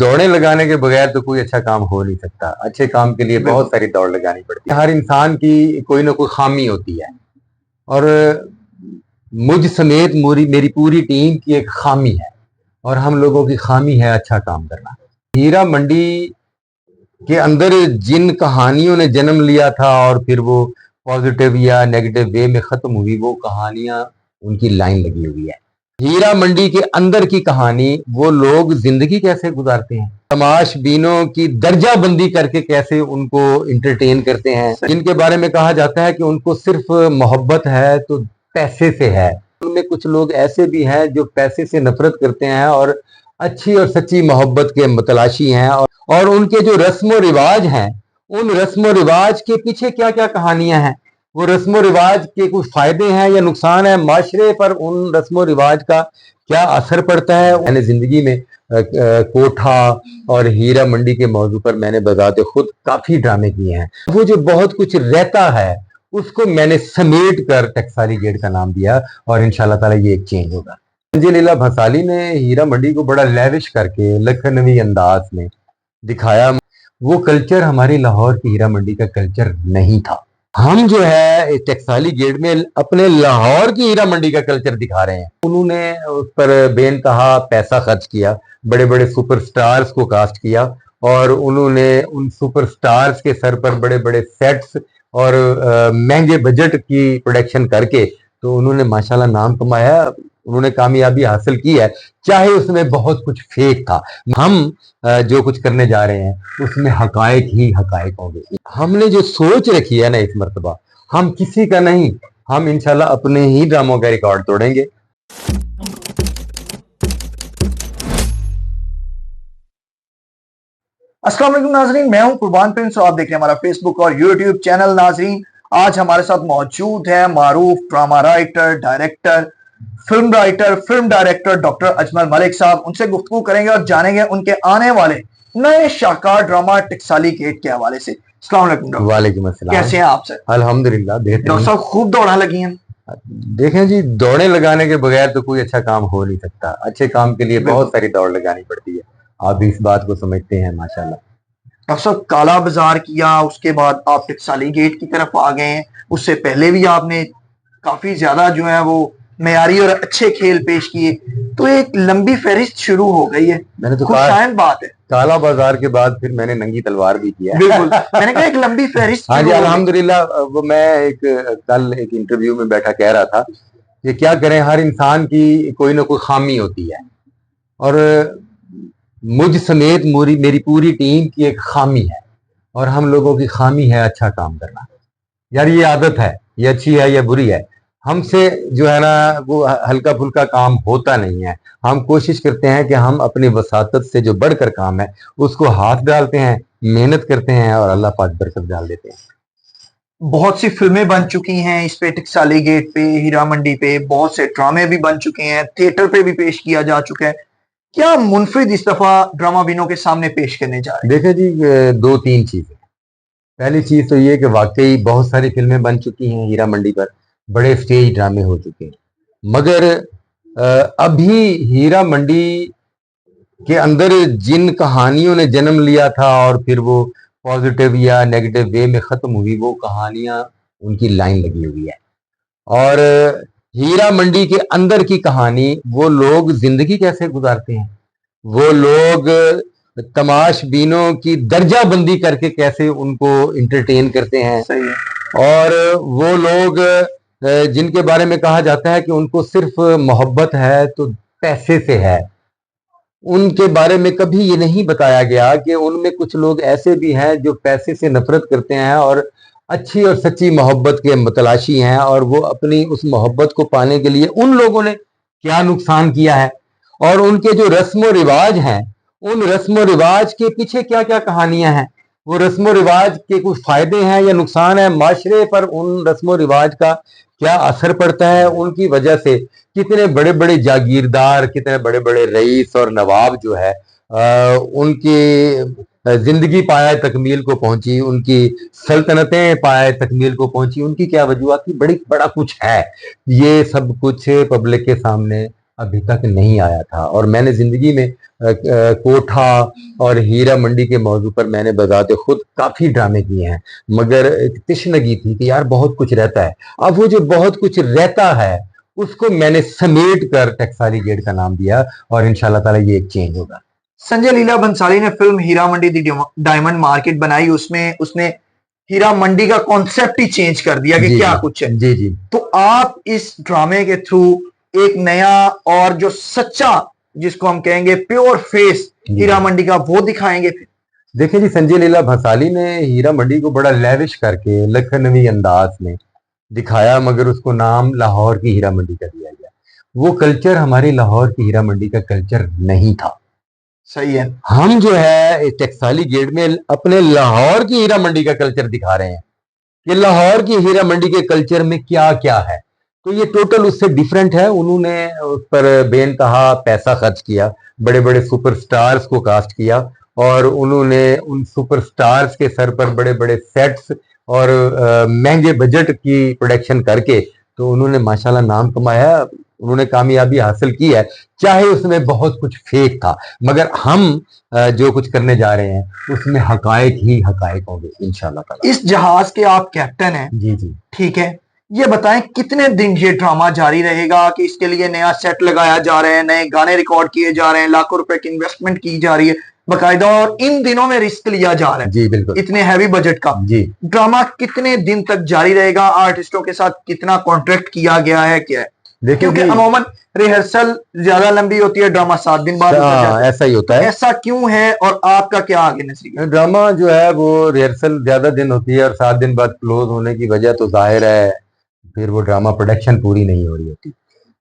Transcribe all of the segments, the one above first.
दौड़े लगाने के बगैर तो कोई अच्छा काम हो नहीं सकता। अच्छे काम के लिए बहुत सारी दौड़ लगानी पड़ती है। हर इंसान की कोई ना कोई खामी होती है और मुझ समेत मेरी पूरी टीम की एक खामी है और हम लोगों की खामी है अच्छा काम करना। हीरा मंडी के अंदर जिन कहानियों ने जन्म लिया था और फिर वो पॉजिटिव या नेगेटिव वे में खत्म हुई, वो कहानियां उनकी लाइन लगी हुई है। हीरा मंडी के अंदर की कहानी, वो लोग जिंदगी कैसे गुजारते हैं, तमाशबीनों की दर्जा बंदी करके कैसे उनको इंटरटेन करते हैं, जिनके बारे में कहा जाता है कि उनको सिर्फ मोहब्बत है तो पैसे से है। उनमें कुछ लोग ऐसे भी हैं जो पैसे से नफरत करते हैं और अच्छी और सच्ची मोहब्बत के मतलाशी हैं। और उनके जो रस्म रिवाज हैं, उन रस्म रिवाज के पीछे क्या क्या कहानियां हैं, वो रस्म रिवाज के कुछ फायदे हैं या नुकसान है, माशरे पर उन रस्म रिवाज का क्या असर पड़ता है। मैंने जिंदगी में कोठा और हीरा मंडी के मौजू पर मैंने बजाते खुद काफी ड्रामे किए हैं। वो जो बहुत कुछ रहता है उसको मैंने समेट कर टकसाली गेट का नाम दिया और इंशाल्लाह ताला ये एक चेंज होगा। संजय लीला भंसाली ने हीरा मंडी को बड़ा लेविश करके लखनवी अंदाज में दिखाया। वो कल्चर हमारी लाहौर की हीरा मंडी का कल्चर नहीं था। हम जो है टकसाली गेट में अपने लाहौर की हीरा मंडी का कल्चर दिखा रहे हैं। उन्होंने उस पर बेनतहा पैसा खर्च किया, बड़े बड़े सुपरस्टार्स को कास्ट किया और उन्होंने उन सुपरस्टार्स के सर पर बड़े बड़े सेट्स और महंगे बजट की प्रोडक्शन करके तो उन्होंने माशाल्लाह नाम कमाया, उन्होंने कामयाबी हासिल की है, चाहे उसमें बहुत कुछ फेक था। हम जो कुछ करने जा रहे हैं उसमें हकायक ही हकायक होंगे। हमने जो सोच रखी है ना इस मर्तबा, हम किसी का नहीं, हम इंशाल्लाह अपने ही ड्रामों का रिकॉर्ड तोड़ेंगे। अस्सलाम वालेकुम नाजरीन, मैं हूं कुर्बान प्रिंस और आप देख रहे हैं हमारा फेसबुक और यूट्यूब चैनल। नाजरीन, आज हमारे साथ मौजूद है मारूफ drama writer, director, film director doctor Ajmal Malik sahab. उनसे गुफ्तगू करेंगे और जानेंगे उनके आने वाले नए शाकार ड्रामा टकसाली गेट के हवाले से। अस्सलाम वालेकुम डॉक्टर। वालेकुम अस्सलाम। कैसे हैं आप सर? अल्हम्दुलिल्लाह बेहतर। डॉक्टर साहब खूब दौड़ा लगी हैं। देखें जी, दौड़े लगाने के बगैर तो कोई अच्छा काम हो नहीं सकता। अच्छे काम के लिए बहुत सारी दौड़ लगानी पड़ती है। आप भी इस बात को समझते हैं माशाल्लाह। डॉक्टर साहब, काला बाजार किया, उसके बाद आप टकसाली गेट की तरफ आ गए हैं। उससे पहले भी आपने काफी ज्यादा जो है वो मयारी और अच्छे खेल पेश किए, तो एक लंबी फहरिस्त शुरू हो गई है। मैंने तो खुशाइन बात है। काला बाजार के बाद फिर मैंने नंगी तलवार भी किया। बिल्कुल, मैंने कहा एक लंबी फहरिस्त। हाँ जी, अल्हम्दुलिल्लाह। वो मैं कल एक इंटरव्यू में बैठा कह रहा था कि क्या करें, हर इंसान की कोई ना कोई खामी होती है और मुझ समेत मेरी पूरी टीम की एक खामी है और हम लोगों की खामी है अच्छा काम करना। यार ये आदत है, ये अच्छी है या बुरी है, हमसे जो है ना वो हल्का फुल्का काम होता नहीं है। हम कोशिश करते हैं कि हम अपनी वसातत से जो बढ़कर काम है उसको हाथ डालते हैं, मेहनत करते हैं और अल्लाह पाक बरकत डाल देते हैं। बहुत सी फिल्में बन चुकी हैं इस पे, टकसाली गेट पे, हीरा मंडी पे। बहुत से ड्रामे भी बन चुके हैं, थिएटर पे भी पेश किया जा चुका है। क्या मुनफरिद इस दफा ड्रामा बीनों के सामने पेश करने जा रहे हैं? देखे जी, दो तीन चीजें। पहली चीज तो ये कि वाकई बहुत सारी फिल्में बन चुकी हैं हीरा मंडी पर, बड़े स्टेज ड्रामे हो चुके हैं, मगर अभी हीरा मंडी के अंदर जिन कहानियों ने जन्म लिया था और फिर वो पॉजिटिव या नेगेटिव वे में खत्म हुई, वो कहानियां उनकी लाइन लगी हुई है। और हीरा मंडी के अंदर की कहानी, वो लोग जिंदगी कैसे गुजारते हैं, वो लोग तमाशबीनों की दर्जा बंदी करके कैसे उनको इंटरटेन करते हैं। सही है। और वो लोग जिनके बारे में कहा जाता है कि उनको सिर्फ मोहब्बत है तो पैसे से है, उनके बारे में कभी ये नहीं बताया गया कि उनमें कुछ लोग ऐसे भी हैं जो पैसे से नफरत करते हैं और अच्छी और सच्ची मोहब्बत के मतलाशी हैं और वो अपनी उस मोहब्बत को पाने के लिए उन लोगों ने क्या नुकसान किया है और उनके जो रस्म रिवाज हैं, उन रस्म रिवाज के पीछे क्या क्या कहानियां हैं, वो रस्म रिवाज के कुछ फायदे हैं या नुकसान है, माशरे पर उन रस्म रिवाज का क्या असर पड़ता है। उनकी वजह से कितने बड़े बड़े जागीरदार, कितने बड़े बड़े रईस और नवाब जो है उनकी जिंदगी पाया तकमील को पहुंची, उनकी सल्तनतें पाया तकमील को पहुंची, उनकी क्या वजूहत थी, बड़ा कुछ है। ये सब कुछ पब्लिक के सामने अभी तक नहीं आया था और मैंने जिंदगी में कोठा और हीरा मंडी के मौजू पर मैंने बजाते खुद काफी ड्रामे किए हैं, मगर एक तिश्नगी थी कि यार बहुत कुछ रहता है। अब वो जो बहुत कुछ रहता है उसको मैंने समेट कर टकसाली गेट का नाम दिया, और इंशाल्लाह ताला ये एक चेंज होगा। संजय लीला बंसाली ने फिल्म हीरा मंडी दी डायमंड मार्केट बनाई, उसमें उसने हीरा मंडी का कॉन्सेप्ट ही चेंज कर दिया कि जी क्या जी कुछ है। जी जी तो आप इस ड्रामे के थ्रू एक नया और जो सच्चा, जिसको हम कहेंगे प्योर फेस जी हीरा मंडी का, वो दिखाएंगे। देखिए जी, संजय लीला भंसाली ने हीरा मंडी को बड़ा लेविश करके लखनवी अंदाज में दिखाया, मगर उसको नाम लाहौर की हीरा मंडी का दिया गया। वो कल्चर हमारी लाहौर की हीरा मंडी का कल्चर नहीं था। सही है। हम जो है इस टकसाली गेट में अपने लाहौर की हीरा मंडी का कल्चर दिखा रहे हैं कि लाहौर की हीरा मंडी के कल्चर में क्या क्या है। तो ये टोटल उससे डिफरेंट है। उन्होंने उस पर बेनतहा पैसा खर्च किया, बड़े बड़े सुपरस्टार्स को कास्ट किया, और उन्होंने उन सुपरस्टार्स के सर पर बड़े बड़े सेट्स और महंगे बजट की प्रोडक्शन करके तो उन्होंने माशाल्लाह नाम कमाया, उन्होंने कामयाबी हासिल की है, चाहे उसमें बहुत कुछ फेक था। मगर हम जो कुछ करने जा रहे हैं उसमें हकायक ही हकायक होंगे इंशाल्लाह ताला। इस जहाज के आप कैप्टन हैं, जी जी। ठीक है। ये बताएं कितने दिन ये ड्रामा जारी रहेगा, कि इसके लिए नया सेट लगाया जा रहा है, नए गाने रिकॉर्ड किए जा रहे हैं, लाखों रुपए की इन्वेस्टमेंट की जा रही है बकायदा, और इन दिनों में रिस्क लिया जा रहा है जी बिल्कुल। इतने हैवी बजट का। जी ड्रामा कितने दिन तक जारी रहेगा, आर्टिस्टों के साथ कितना कॉन्ट्रैक्ट किया गया है, क्या है? देखिए क्योंकि जी, अमूमन रिहर्सल ज्यादा लंबी होती है, ड्रामा 7 दिन बाद उतर जाता है। ऐसा ही होता है। ऐसा क्यों है, और आपका क्या आगे नजरिया? ड्रामा जो है वो रिहर्सल ज्यादा दिन होती है और 7 दिन बाद क्लोज होने की वजह तो जाहिर है फिर वो ड्रामा प्रोडक्शन पूरी नहीं हो रही होती।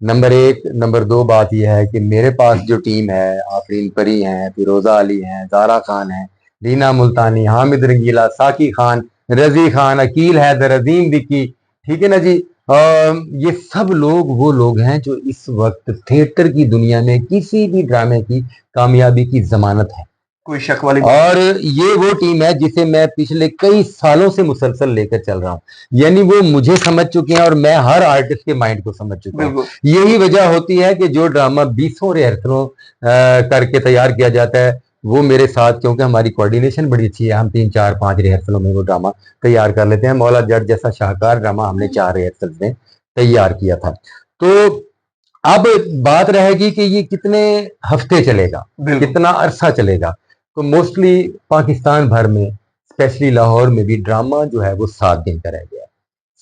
नंबर 1। नंबर 2 बात यह है कि मेरे पास जो टीम है, आफरीन परी हैं, फिरोजा अली हैं, जारा खान है, रीना मुल्तानी, हामिद रंगीला, साकी खान, रजी खान, अकील हैदर, अजीम विक्की, ठीक है ना जी। ये सब लोग वो लोग हैं जो इस वक्त थिएटर की दुनिया में किसी भी ड्रामे की कामयाबी की जमानत है। कोई शक वाली और ये वो टीम है जिसे मैं पिछले कई सालों से मुसलसल लेकर चल रहा हूँ, यानी वो मुझे समझ चुके हैं और मैं हर आर्टिस्ट के माइंड को समझ चुका हूँ। यही वजह होती है कि जो ड्रामा 20 रिहर्सलों करके तैयार किया जाता है वो मेरे साथ, क्योंकि हमारी कोऑर्डिनेशन बड़ी अच्छी है, हम 3 4 5 रिहर्सलों में वो ड्रामा तैयार कर लेते हैं। मौला जट जैसा शाहकार ड्रामा हमने 4 रिहर्सल में तैयार किया था। तो अब बात रहेगी कि ये कितने हफ्ते चलेगा, कितना अरसा चलेगा। तो मोस्टली पाकिस्तान भर में, स्पेशली लाहौर में भी ड्रामा जो है वो 7 दिन का रह गया।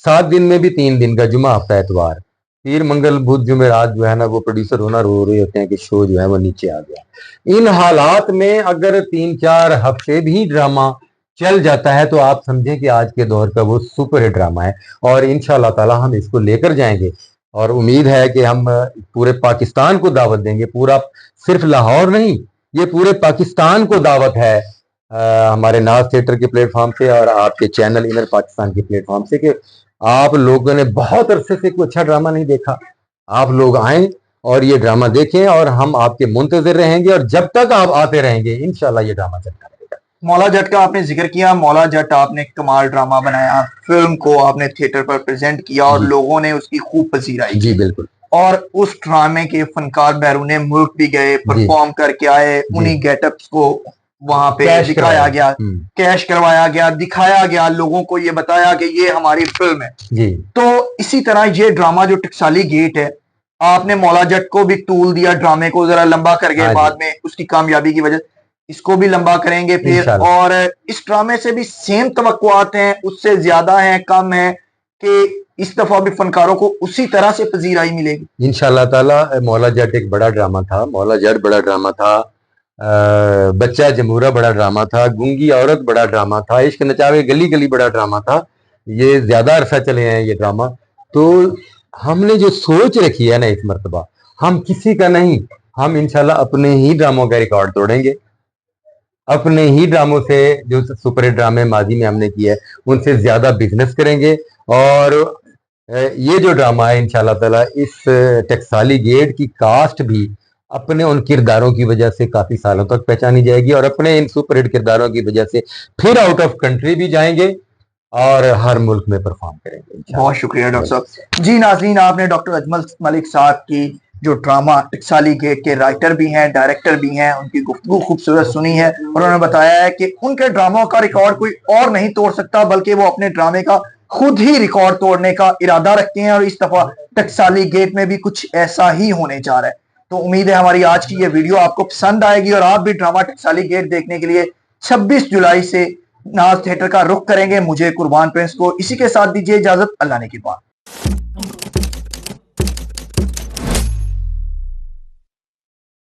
7 दिन में भी 3 दिन का, जुमा, हफ्ता, एतवार, पीर, मंगल, बुध, जुमेरात जो है ना वो प्रोड्यूसर होना रो रहे होते हैं कि शो जो है वो नीचे आ गया। इन हालात में अगर 3 4 हफ्ते भी ड्रामा चल जाता है तो आप समझें कि आज के दौर का वो सुपर हिट ड्रामा है, और इंशाल्लाह ताला हम इसको लेकर जाएंगे। और उम्मीद है कि हम पूरे पाकिस्तान को दावत देंगे, पूरा सिर्फ लाहौर नहीं, ये पूरे पाकिस्तान को दावत है हमारे नाज थिएटर के प्लेटफॉर्म से और आपके चैनल इनर पाकिस्तान के प्लेटफॉर्म से, कि आप लोगों ने बहुत अरसे से कोई अच्छा ड्रामा नहीं देखा, आप लोग आए और ये ड्रामा देखें, और हम आपके मुंतजिर रहेंगे, और जब तक आप आते रहेंगे इंशाल्लाह ये ड्रामा चलता रहेगा। मौला जट का आपने जिक्र किया, मौला जट आपने कमाल ड्रामा बनाया, फिल्म को आपने थिएटर पर प्रेजेंट किया और लोगों ने उसकी खूब पसीराई। जी बिल्कुल। और उस ड्रामे के फनकार बैरूने मुल्क भी गए, परफॉर्म करके आए, उन्हीं गेटअप्स को वहां पे दिखाया गया, कैश करवाया गया, दिखाया गया, लोगों को ये बताया कि ये हमारी फिल्म है जी। तो इसी तरह ये ड्रामा जो टकसाली गेट है, आपने मौला जट को भी टूल दिया, ड्रामे को जरा लंबा कर गए बाद में उसकी कामयाबी की वजह, इसको भी लंबा करेंगे फिर। और इस ड्रामे से भी सेम तवक्कुआत हैं, उससे ज्यादा हैं, कम है, कि इस दफा भी फनकारों को उसी तरह से पजीराई मिलेगी इंशाल्लाह ताला। मौला जट एक बड़ा ड्रामा था, मौला जट बड़ा ड्रामा था, बच्चा जमूरा बड़ा ड्रामा था, गूंगी औरत बड़ा ड्रामा था, इश्क नचावे गली गली बड़ा ड्रामा था। ये ज्यादा अरसा चले हैं ये ड्रामा। तो हमने जो सोच रखी है ना इस मरतबा, हम किसी का नहीं, हम इंशाल्लाह अपने ही ड्रामों का रिकॉर्ड तोड़ेंगे, अपने ही ड्रामों से जो सुपर हिट ड्रामे माजी में हमने किए है उनसे ज्यादा बिजनेस करेंगे। और ये जो ड्रामा है इंशाल्लाह ताला, इस टकसाली गेट की कास्ट भी अपने उन किरदारों की वजह से काफी सालों तक पहचानी जाएगी, और अपने इन सुपर हिट किरदारों की वजह से फिर आउट ऑफ कंट्री भी जाएंगे और हर मुल्क में परफॉर्म करेंगे। बहुत शुक्रिया डॉक्टर साहब। जी नाज़रीन, आपने डॉक्टर अजमल मलिक साहब की जो ड्रामा टकसाली गेट के राइटर भी हैं, डायरेक्टर भी हैं। उनकी गुफ्तगू खूबसूरत सुनी है और उन्होंने बताया है कि उनके ड्रामों का रिकॉर्ड कोई और नहीं तोड़ सकता, बल्कि वो अपने ड्रामे का खुद ही रिकॉर्ड तोड़ने का इरादा रखते हैं और इस दफा टकसाली गेट में भी कुछ ऐसा ही होने जा रहा है। तो उम्मीद है हमारी आज की ये वीडियो आपको पसंद आएगी और आप भी ड्रामा टकसाली गेट देखने के लिए 26 जुलाई से नाज थिएटर का रुख करेंगे। मुझे कुर्बान प्रिंस को इसी के साथ दीजिए इजाजत। अल्लाह ने की बात।